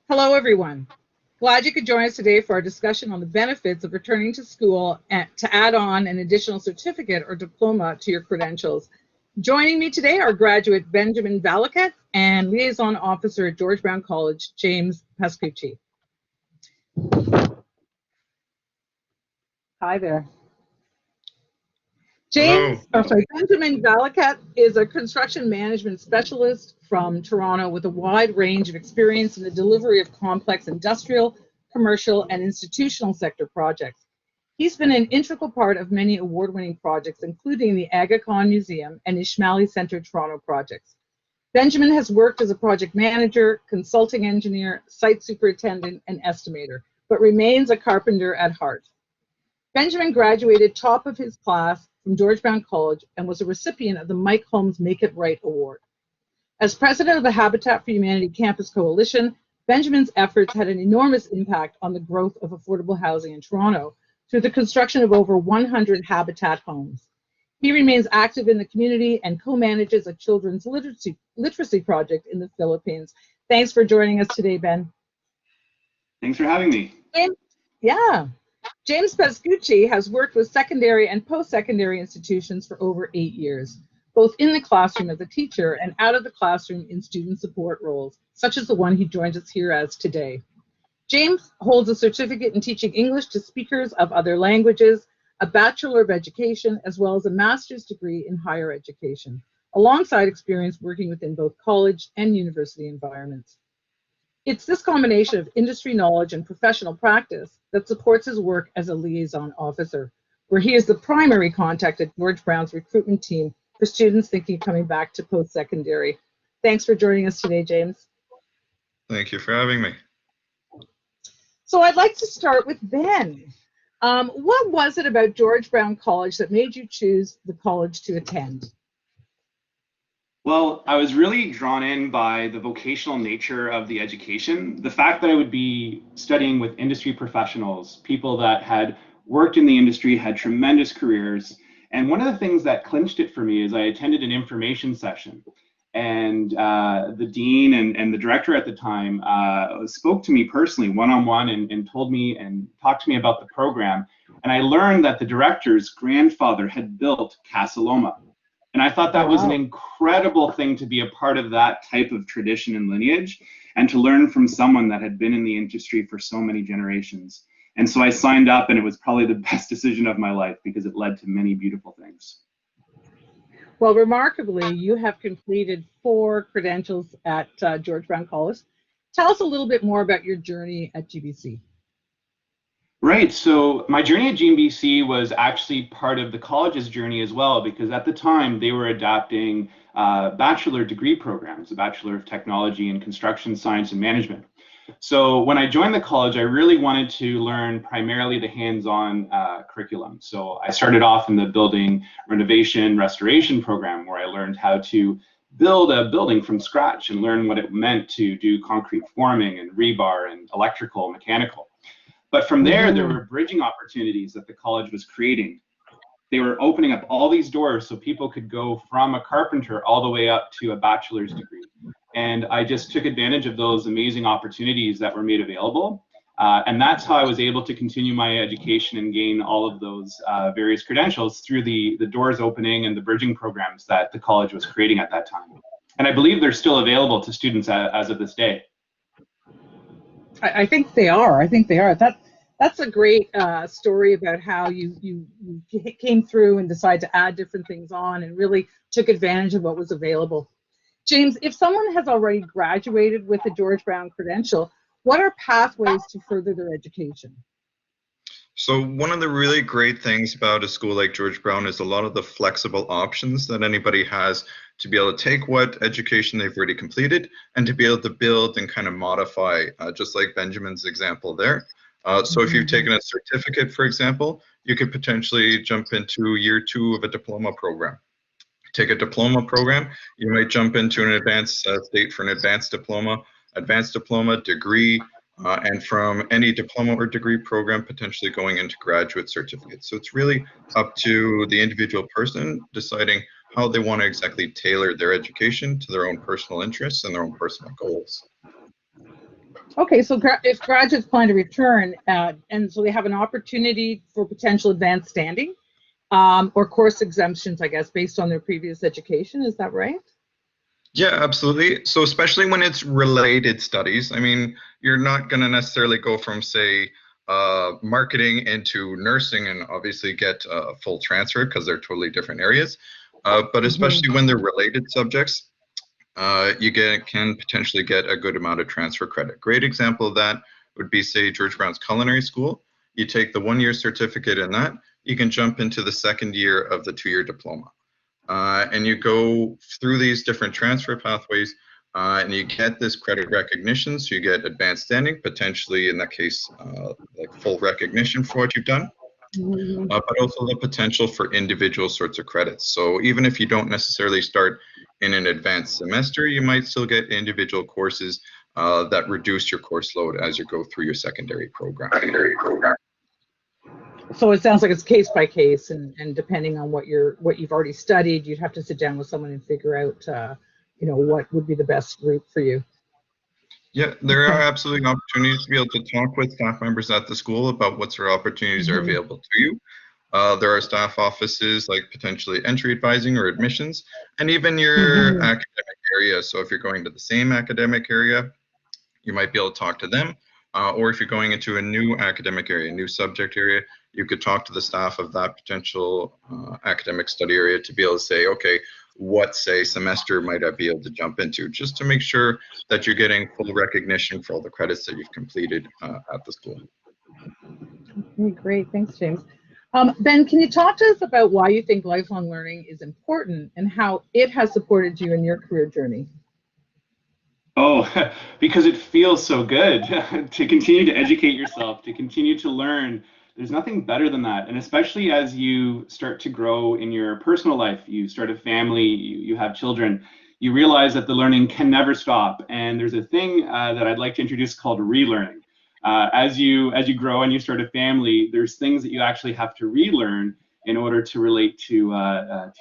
Hello, everyone. Glad you could join us today for our discussion on the benefits of returning to school and to add on an additional certificate or diploma to your credentials. Joining me today are graduate Benjamin Valliquette and liaison officer at George Brown College, James Pascucci. Hi there. Benjamin Valliquette is a construction management specialist from Toronto with a wide range of experience in the delivery of complex industrial, commercial, and institutional sector projects. He's been an integral part of many award-winning projects, including the Agacon Museum and Ishmaeli Centre Toronto projects. Benjamin has worked as a project manager, consulting engineer, site superintendent, and estimator, but remains a carpenter at heart. Benjamin graduated top of his class from George Brown College and was a recipient of the Mike Holmes Make It Right Award. As president of the Habitat for Humanity Campus Coalition, Benjamin's efforts had an enormous impact on the growth of affordable housing in Toronto through the construction of over 100 Habitat homes. He remains active in the community and co-manages a children's literacy project in the Philippines. Thanks for joining us today, Ben. Thanks for having me. James Pascucci has worked with secondary and post-secondary institutions for over 8 years, both in the classroom as a teacher and out of the classroom in student support roles, such as the one he joins us here as today. James holds a certificate in teaching English to speakers of other languages, a Bachelor of Education, as well as a master's degree in higher education, alongside experience working within both college and university environments. It's this combination of industry knowledge and professional practice that supports his work as a liaison officer, where he is the primary contact at George Brown's recruitment team for students thinking of coming back to post-secondary. Thanks for joining us today, James. Thank you for having me. So I'd like to start with Ben. What was it about George Brown College that made you choose the college to attend? Well, I was really drawn in by the vocational nature of the education. The fact that I would be studying with industry professionals, people that had worked in the industry, had tremendous careers. And one of the things that clinched it for me is I attended an information session. And the dean and the director at the time spoke to me personally one-on-one and told me and talked to me about the program. And I learned that the director's grandfather had built Casa Loma. And I thought that was an incredible thing to be a part of that type of tradition and lineage and to learn from someone that had been in the industry for so many generations. And so I signed up, and it was probably the best decision of my life because it led to many beautiful things. Well, remarkably, you have completed 4 credentials at George Brown College. Tell us a little bit more about your journey at GBC. Right, so my journey at GBC was actually part of the college's journey as well, because at the time they were adapting bachelor degree programs, a Bachelor of Technology in Construction Science and Management. So when I joined the college, I really wanted to learn primarily the hands-on curriculum. So I started off in the building renovation restoration program, where I learned how to build a building from scratch and learn what it meant to do concrete forming and rebar and electrical, mechanical. But from there were bridging opportunities that the college was creating. They were opening up all these doors so people could go from a carpenter all the way up to a bachelor's degree. And I just took advantage of those amazing opportunities that were made available. And that's how I was able to continue my education and gain all of those various credentials through the doors opening and the bridging programs that the college was creating at that time. And I believe they're still available to students as of this day. I think they are. That's a great story about how you came through and decided to add different things on and really took advantage of what was available. James, if someone has already graduated with a George Brown credential, what are pathways to further their education? So one of the really great things about a school like George Brown is a lot of the flexible options that anybody has to be able to take what education they've already completed and to be able to build and kind of modify, just like Benjamin's example there. So if you've taken a certificate, for example, you could potentially jump into year 2 of a diploma program. Take a diploma program, you might jump into an advanced state for an advanced diploma degree, and from any diploma or degree program, potentially going into graduate certificates. So it's really up to the individual person deciding how they want to exactly tailor their education to their own personal interests and their own personal goals. Okay, so if graduates plan to return, and so they have an opportunity for potential advanced standing, or course exemptions, I guess, based on their previous education, is that right? Yeah, absolutely. So especially when it's related studies, I mean, you're not going to necessarily go from, say, marketing into nursing and obviously get a full transfer because they're totally different areas. But especially when they're related subjects, you can potentially get a good amount of transfer credit. Great example of that would be, say, George Brown's Culinary School. You take the 1-year certificate in that, you can jump into the second year of the 2-year diploma. And you go through these different transfer pathways, and you get this credit recognition. So you get advanced standing, potentially in that case, like full recognition for what you've done, but also the potential for individual sorts of credits. So even if you don't necessarily start in an advanced semester, you might still get individual courses that reduce your course load as you go through your secondary program. So it sounds like it's case by case, and depending on what you've already studied, you'd have to sit down with someone and figure out, what would be the best route for you. Yeah, there are absolutely opportunities to be able to talk with staff members at the school about what sort of opportunities are available to you. There are staff offices like potentially entry advising or admissions, and even your academic area. So if you're going to the same academic area, you might be able to talk to them. Or if you're going into a new academic area, new subject area, you could talk to the staff of that potential academic study area to be able to say, okay, what, say, semester might I be able to jump into, just to make sure that you're getting full recognition for all the credits that you've completed at the school. Okay, great, thanks, James. Ben, can you talk to us about why you think lifelong learning is important and how it has supported you in your career journey? Oh, because it feels so good to continue to educate yourself, to continue to learn. There's nothing better than that. And especially as you start to grow in your personal life, you start a family, you have children, you realize that the learning can never stop. And there's a thing that I'd like to introduce called relearning. As you grow and you start a family, there's things that you actually have to relearn in order to relate to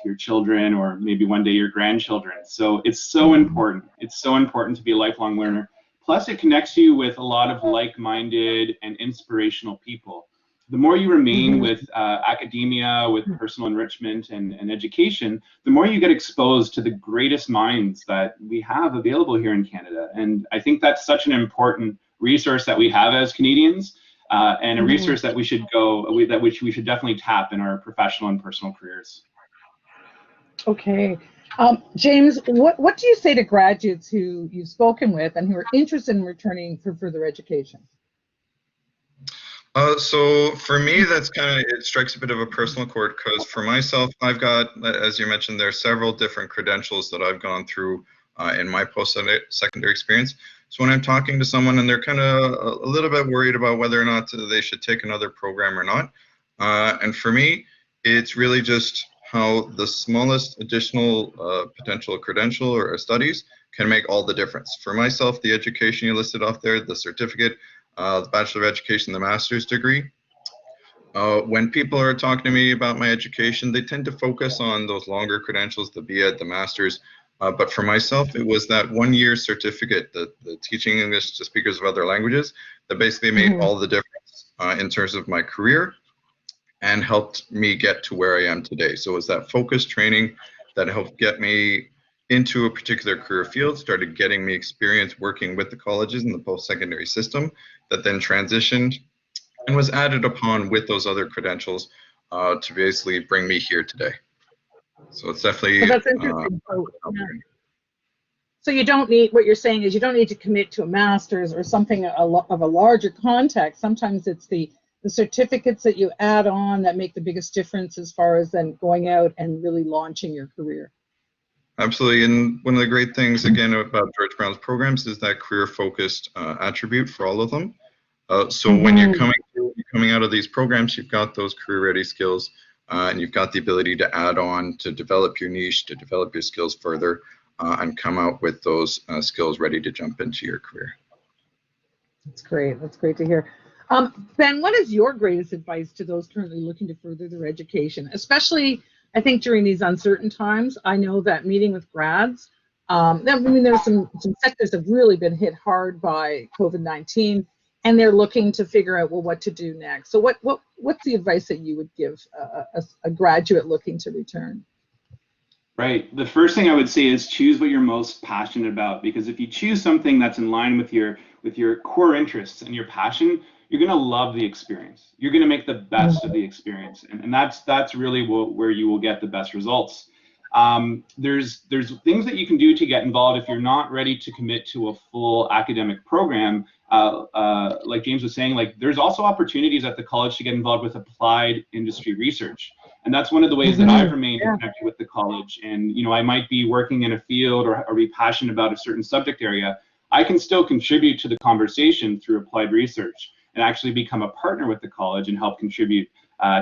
your children or maybe one day your grandchildren. So it's so important. It's so important to be a lifelong learner. Plus, it connects you with a lot of like-minded and inspirational people. The more you remain with academia, with personal enrichment and education, the more you get exposed to the greatest minds that we have available here in Canada. And I think that's such an important resource that we have as Canadians, and a resource that we should we should definitely tap in our professional and personal careers. Okay. James, what do you say to graduates who you've spoken with and who are interested in returning for further education? So for me, that's it strikes a bit of a personal chord, because for myself, I've got, as you mentioned, there are several different credentials that I've gone through in my post-secondary experience. So when I'm talking to someone and they're kind of a little bit worried about whether or not they should take another program or not, and for me, it's really just how the smallest additional potential credential or studies can make all the difference. For myself, the education you listed off there, the certificate, the Bachelor of Education, the Master's degree. When people are talking to me about my education, they tend to focus on those longer credentials, the BEd, the Master's. But for myself, it was that 1-year certificate, the teaching English to speakers of other languages, that basically made all the difference in terms of my career and helped me get to where I am today. So it was that focused training that helped get me into a particular career field, started getting me experience working with the colleges in the post-secondary system, that then transitioned and was added upon with those other credentials to basically bring me here today. So it's definitely so that's interesting. So you don't need, what you're saying is you don't need to commit to a master's or something of a larger context. Sometimes it's the certificates that you add on that make the biggest difference as far as then going out and really launching your career. Absolutely. And one of the great things, again, about George Brown's programs is that career-focused attribute for all of them. So when you're coming out of these programs, you've got those career-ready skills, and you've got the ability to add on, to develop your niche, to develop your skills further, and come out with those skills ready to jump into your career. That's great. That's great to hear. Ben, what is your greatest advice to those currently looking to further their education, especially, I think, during these uncertain times? I know that meeting with grads I mean, there's some sectors that have really been hit hard by COVID-19, and they're looking to figure out, well, what to do next. So what's the advice that you would give a graduate looking to return? Right. The first thing I would say is choose what you're most passionate about, because if you choose something that's in line with your core interests and your passion, you're going to love the experience. You're going to make the best of the experience, and that's really where you will get the best results. There's things that you can do to get involved if you're not ready to commit to a full academic program. Like James was saying, like there's also opportunities at the college to get involved with applied industry research. And that's one of the ways that I've remained connected with the college. And, you know, I might be working in a field or be passionate about a certain subject area. I can still contribute to the conversation through applied research and actually become a partner with the college and help contribute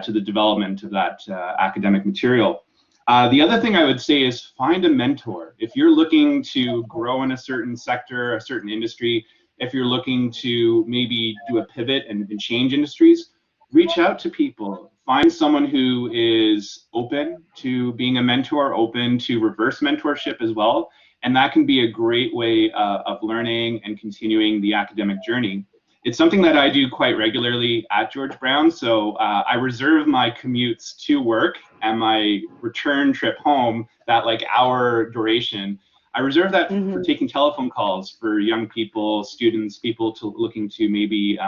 to the development of that academic material. The other thing I would say is find a mentor. If you're looking to grow in a certain sector, a certain industry, if you're looking to maybe do a pivot and change industries, reach out to people. Find someone who is open to being a mentor, open to reverse mentorship as well. And that can be a great way of learning and continuing the academic journey. It's something that I do quite regularly at George Brown. So I reserve my commutes to work and my return trip home, that like hour duration. I reserve that for taking telephone calls for young people, students, people looking to maybe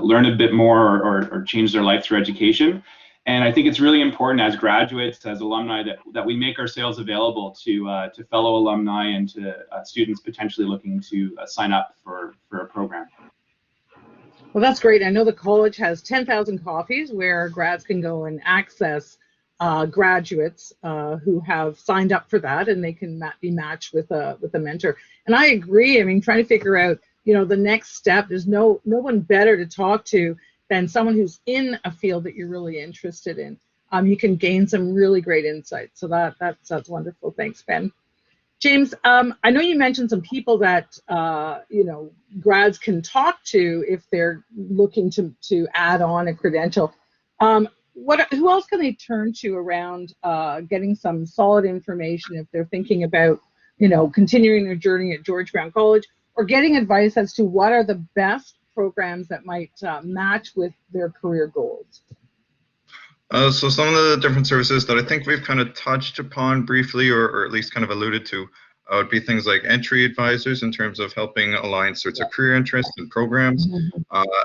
learn a bit more or change their life through education. And I think it's really important as graduates, as alumni, that we make ourselves available to fellow alumni and to students potentially looking to sign up for a program. Well, that's great. I know the college has 10,000 coffees where grads can go and access graduates who have signed up for that, and they can be matched with a mentor. And I agree. I mean, trying to figure out, you know, the next step. There's no one better to talk to than someone who's in a field that you're really interested in. You can gain some really great insights. So that's wonderful. Thanks, Ben. James, I know you mentioned some people that you know, grads can talk to if they're looking to add on a credential. Who else can they turn to around getting some solid information if they're thinking about, you know, continuing their journey at George Brown College, or getting advice as to what are the best programs that might match with their career goals? So some of the different services that I think we've kind of touched upon briefly, or at least kind of alluded to, would be things like entry advisors in terms of helping align sorts of career interests and programs.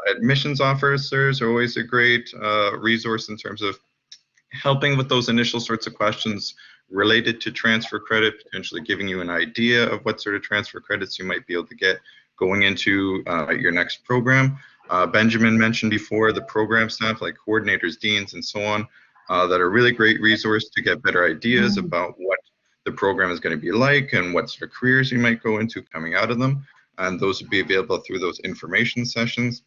Admissions officers are always a great resource in terms of helping with those initial sorts of questions related to transfer credit, potentially giving you an idea of what sort of transfer credits you might be able to get going into your next program. Benjamin mentioned before the program staff like coordinators, deans, and so on, that are really great resource to get better ideas about what the program is going to be like and what sort of careers you might go into coming out of them. And those would be available through those information sessions.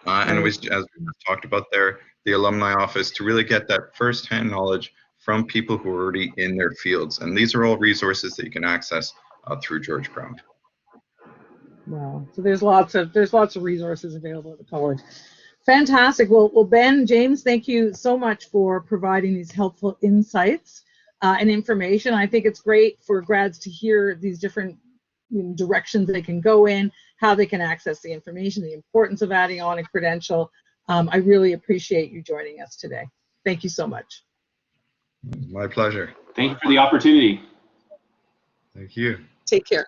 And as we talked about there, the alumni office to really get that firsthand knowledge from people who are already in their fields. And these are all resources that you can access through George Brown. Wow. So there's lots of resources available at the college. Fantastic. Well, Ben, James, thank you so much for providing these helpful insights and information. I think it's great for grads to hear these different directions they can go in, how they can access the information, the importance of adding on a credential. I really appreciate you joining us today. Thank you so much. My pleasure. Thank you for the opportunity. Thank you. Take care.